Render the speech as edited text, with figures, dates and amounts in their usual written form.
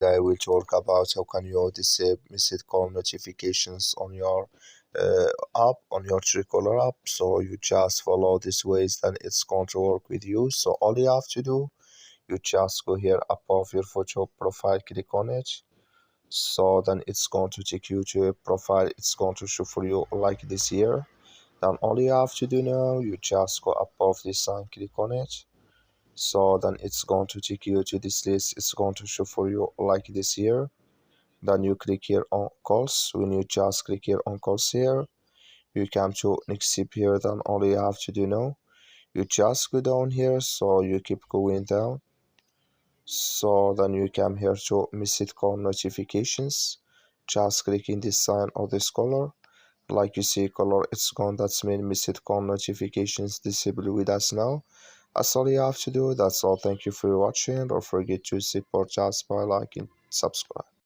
I will talk about how can you disable missed call notifications on your app, on your Truecaller app. So you just follow these ways, then it's going to work with you. So all you have to do, you just go here above your photo profile, click on it. So then it's going to take you to a profile. It's going to show for you like this here. Then all you have to do now, you just go above this sign, click on it. So then it's going to take you to this list. It's going to show for you like this here. Then you click here on calls. When you just click here on calls here, you come to next step here. Then all you have to do now, you just go down here. So you keep going down. So then you come here to missed call notifications. Just clicking this sign or this color. Like you see color, it's gone. That's mean missed call notifications disabled with us now. That's all you have to do. That's all. Thank you for watching. Don't forget to support us by liking, subscribe.